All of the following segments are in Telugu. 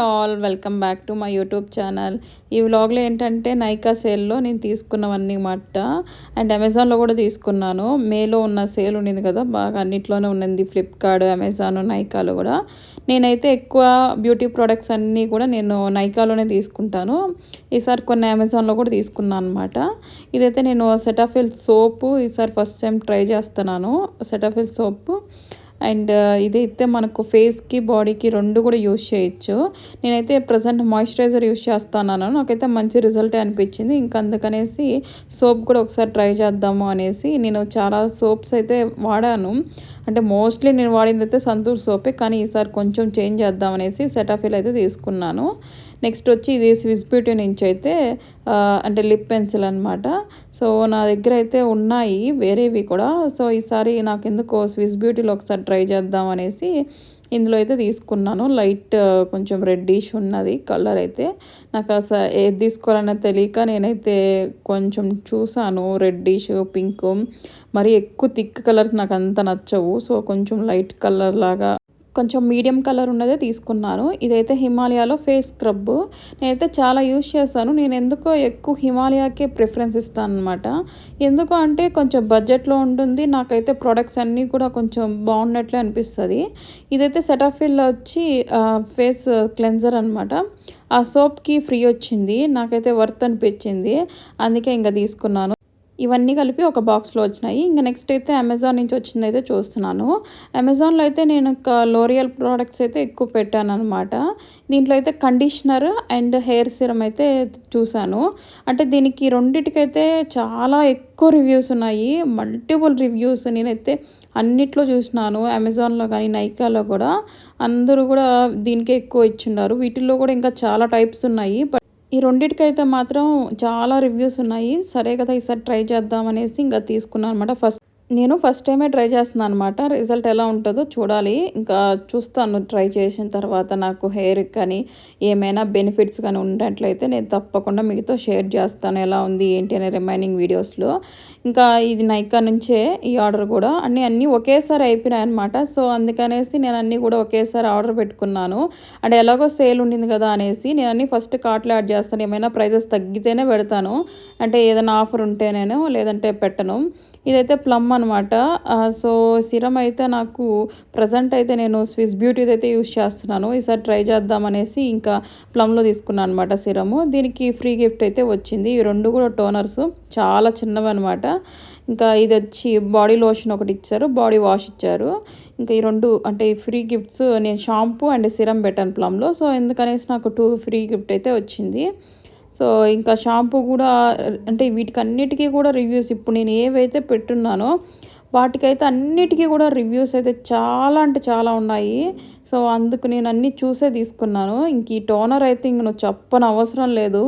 All welcome back to my YouTube channel. ఈ వ్లాగ్లో ఏంటంటే నైకా సేల్లో నేను తీసుకున్నవన్నీ మాట అండ్ అమెజాన్లో కూడా తీసుకున్నాను. మేలో ఉన్న సేల్ ఉండింది కదా, బాగా అన్నిట్లోనే ఉన్నది, ఫ్లిప్కార్ట్, అమెజాన్, నైకాలో కూడా. నేనైతే ఎక్కువ బ్యూటీ ప్రోడక్ట్స్ అన్నీ కూడా నేను నైకాలోనే తీసుకుంటాను. ఈసారి కొన్ని అమెజాన్లో కూడా తీసుకున్నాను అనమాట. ఇదైతే నేను సెటాఫిల్ సోపు ఈసారి ఫస్ట్ టైం ట్రై చేస్తున్నాను. సెటాఫిల్ సోపు అండ్ ఇదైతే మనకు ఫేస్కి బాడీకి రెండు కూడా యూస్ చేయొచ్చు. నేనైతే ప్రజెంట్ మాయిశ్చరైజర్ యూస్ చేస్తున్నాను. నాకైతే మంచి రిజల్టే అనిపించింది. ఇంకా అందుకనేసి సోప్ కూడా ఒకసారి ట్రై చేద్దాము అనేసి నేను చాలా సోప్స్ అయితే వాడాను. అంటే మోస్ట్లీ నేను వాడింది అయితే సంతూర్ సోపే, కానీ ఈసారి కొంచెం చేంజ్ చేద్దాం అనేసి సెటాఫిల్ అయితే తీసుకున్నాను. నెక్స్ట్ వచ్చి ఇది స్విస్ బ్యూటీ నుంచి అయితే అంటే లిప్ పెన్సిల్ అనమాట. సో నా దగ్గర అయితే ఉన్నాయి వేరేవి కూడా. సో ఈసారి నాకు ఎందుకో స్విస్ బ్యూటీలో ఒకసారి ట్రై చేద్దాం అనేసి ఇందులో అయితే తీసుకున్నాను. లైట్ కొంచెం రెడ్డిష్ ఉన్నది కలర్ అయితే. నాకు అసలు ఏది తీసుకోవాలన్నా తెలియక నేనైతే కొంచెం చూసాను. రెడ్డిష్, పింక్, మరి ఎక్కువ థిక్ కలర్స్ నాకు అంత నచ్చవు. సో కొంచెం లైట్ కలర్ లాగా కొంచెం మీడియం కలర్ ఉన్నదే తీసుకున్నాను. ఇదైతే హిమాలయాలో ఫేస్ స్క్రబ్. నేనైతే చాలా యూజ్ చేశాను. నేను ఎందుకో ఎక్కువ హిమాలయాకే ప్రిఫరెన్స్ ఇస్తాను అనమాట. ఎందుకు అంటే కొంచెం బడ్జెట్లో ఉంటుంది. నాకైతే ప్రొడక్ట్స్ అన్నీ కూడా కొంచెం బాగున్నట్లే అనిపిస్తుంది. ఇదైతే సెటాఫిల్ వచ్చి ఫేస్ క్లెన్జర్ అనమాట. ఆ సోప్కి ఫ్రీ వచ్చింది. నాకైతే వర్త్ అనిపించింది, అందుకే ఇంకా తీసుకున్నాను. ఇవన్నీ కలిపి ఒక బాక్స్లో వచ్చినాయి. ఇంకా నెక్స్ట్ అయితే అమెజాన్ నుంచి వచ్చింది అయితే చూస్తున్నాను. అమెజాన్లో అయితే నేను లోరియల్ ప్రోడక్ట్స్ అయితే ఎక్కువ పెట్టాను అనమాట. దీంట్లో అయితే కండిషనర్ అండ్ హెయిర్ సిరమ్ అయితే చూశాను. అంటే దీనికి రెండిటికైతే చాలా ఎక్కువ రివ్యూస్ ఉన్నాయి, మల్టిపుల్ రివ్యూస్. నేనైతే అన్నిట్లో చూసినాను, అమెజాన్లో కానీ నైకాలో కూడా. అందరూ కూడా దీనికే ఎక్కువ ఇచ్చిండారు. వీటిల్లో కూడా ఇంకా చాలా టైప్స్ ఉన్నాయి. ఈ రెండిటికైతే మాత్రం చాలా రివ్యూస్ ఉన్నాయి. సరే కదా ఈసారి ట్రై చేద్దాం అనేసి ఇంకా తీసుకున్నాను అనమాట. ఫస్ట్ టైమే ట్రై చేస్తున్నాను అనమాట. రిజల్ట్ ఎలా ఉంటుందో చూడాలి. ఇంకా చూస్తాను ట్రై చేసిన తర్వాత. నాకు హెయిర్ కానీ ఏమైనా బెనిఫిట్స్ కానీ ఉన్నట్లయితే నేను తప్పకుండా మీతో షేర్ చేస్తాను ఎలా ఉంది ఏంటి అనే రిమైనింగ్ వీడియోస్లో. ఇంకా ఇది నైకా నుంచే ఈ ఆర్డర్ కూడా. అన్నీ ఒకేసారి అయిపోయినాయి అనమాట. సో అందుకనేసి నేను అన్నీ కూడా ఒకేసారి ఆర్డర్ పెట్టుకున్నాను. అంటే ఎలాగో సేల్ ఉండింది కదా అనేసి నేను అన్నీ ఫస్ట్ కార్ట్లో యాడ్ చేస్తాను. ఏమైనా ప్రైజెస్ తగ్గితేనే పెడతాను. అంటే ఏదైనా ఆఫర్ ఉంటేనేను, లేదంటే పెట్టను. ఇదైతే ప్లమ్ అనమాట. సో సిరమ్ అయితే నాకు ప్రజెంట్ అయితే నేను స్విస్ బ్యూటీది అయితే యూస్ చేస్తున్నాను. ఈసారి ట్రై చేద్దామనేసి ఇంకా ప్లమ్లో తీసుకున్నాను అనమాట సిరము. దీనికి ఫ్రీ గిఫ్ట్ అయితే వచ్చింది. ఈ రెండు కూడా టోనర్స్ చాలా చిన్నవి అనమాట. ఇంకా ఇది వచ్చి బాడీ లోషన్ ఒకటి ఇచ్చారు, బాడీ వాష్ ఇచ్చారు. ఇంకా ఈ రెండు అంటే ఈ ఫ్రీ గిఫ్ట్స్. నేను షాంపూ అండ్ సిరమ్ పెట్టాను ప్లమ్లో. సో ఎందుకనేసి నాకు 2 ఫ్రీ గిఫ్ట్ అయితే వచ్చింది. సో ఇంకా షాంపూ కూడా అంటే వీటికన్నిటికీ కూడా రివ్యూస్ ఇప్పుడు నేను ఏవైతే పెట్టున్నానో వాటికైతే అన్నిటికీ కూడా రివ్యూస్ అయితే చాలా అంటే చాలా ఉన్నాయి. సో అందుకు నేను అన్నీ చూసే తీసుకున్నాను. ఇంక ఈ టోనర్ అయితే ఇంక నువ్వు చెప్పని అవసరం లేదు.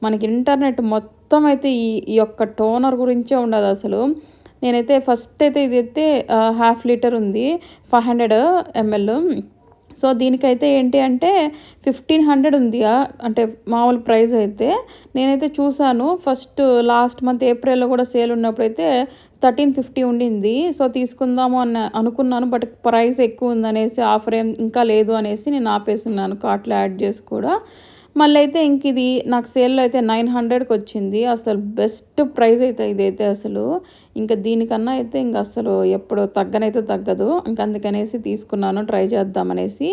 మనకి ఇంటర్నెట్ మొత్తం అయితే ఈ యొక్క టోనర్ గురించే ఉండదు అసలు. నేనైతే ఫస్ట్ అయితే ఇదైతే 1/2 లీటర్ ఉంది, 500 ml. సో దీనికైతే ఏంటి అంటే 1500 ఉంది. అంటే మామూలు ప్రైస్ అయితే నేనైతే చూసాను. ఫస్ట్ లాస్ట్ మంత్ ఏప్రిల్లో కూడా సేల్ ఉన్నప్పుడైతే 1350 ఉండింది. సో తీసుకుందాము అనుకున్నాను. బట్ ప్రైస్ ఎక్కువ ఉందనేసి, ఆఫర్ ఇంకా లేదు అనేసి నేను ఆపేస్తున్నాను కార్ట్లో యాడ్ చేసి కూడా. మళ్ళీ అయితే ఇంక ఇది నాకు సేల్లో అయితే 900కి వచ్చింది. అసలు బెస్ట్ ప్రైస్ అయితే ఇదైతే అసలు. ఇంకా దీనికన్నా అయితే ఇంక అసలు ఎప్పుడు తగ్గనైతే తగ్గదు. ఇంక అందుకనేసి తీసుకున్నాను ట్రై చేద్దామనేసి.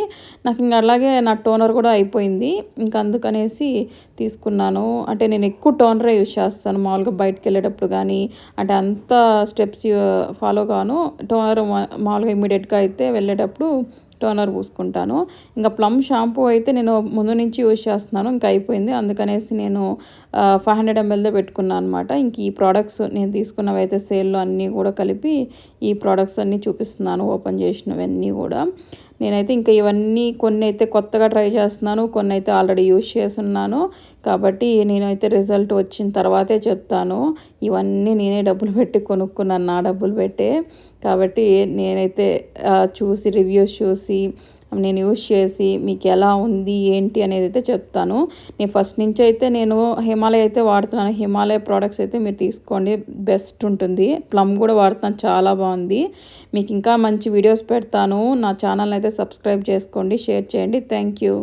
నాకు ఇంక అలాగే నా టోనర్ కూడా అయిపోయింది. ఇంక అందుకనేసి తీసుకున్నాను. అంటే నేను ఎక్కువ టోనరే యూస్ చేస్తాను మామూలుగా బయటకు వెళ్ళేటప్పుడు కానీ. అంటే అంత స్టెప్స్ ఫాలో గాను టోనర్ మామూలుగా ఇమ్మీడియట్గా అయితే వెళ్ళేటప్పుడు టోనర్ పూసుకుంటాను. ఇంకా ప్లమ్ షాంపూ అయితే నేను ముందు నుంచి యూజ్ చేస్తున్నాను, ఇంకా అయిపోయింది. అందుకనేసి నేను 500 mlదే పెట్టుకున్నాను అనమాట. ఇంక ఈ ప్రోడక్ట్స్ నేను తీసుకున్నవి అయితే సేల్లో అన్నీ కూడా కలిపి ఈ ప్రోడక్ట్స్ అన్నీ చూపిస్తున్నాను, ఓపెన్ చేసినవన్నీ కూడా. నేనైతే ఇంకా ఇవన్నీ కొన్ని అయితే కొత్తగా ట్రై చేస్తున్నాను, కొన్ని అయితే ఆల్రెడీ యూజ్ చేస్తున్నాను. కాబట్టి నేనైతే రిజల్ట్ వచ్చిన తర్వాతే చెప్తాను. ఇవన్నీ నేనే డబ్బులు పెట్టి కొనుక్కున్నాను, నా డబ్బులు పెట్టే. కాబట్టి నేనైతే చూసి రివ్యూస్ చూసి నేను యూస్ చేసి మీకు ఎలా ఉంది ఏంటి అనేది అయితే చెప్తాను. నేను ఫస్ట్ నుంచి అయితే నేను హిమాలయ అయితే వాడుతున్నాను. హిమాలయ ప్రోడక్ట్స్ అయితే మీరు తీసుకోండి, బెస్ట్ ఉంటుంది. ప్లమ్ కూడా వాడుతున్నాను, చాలా బాగుంది. మీకు ఇంకా మంచి వీడియోస్ పెడతాను. నా ఛానల్ అయితే సబ్స్క్రైబ్ చేసుకోండి, షేర్ చేయండి. Thank you.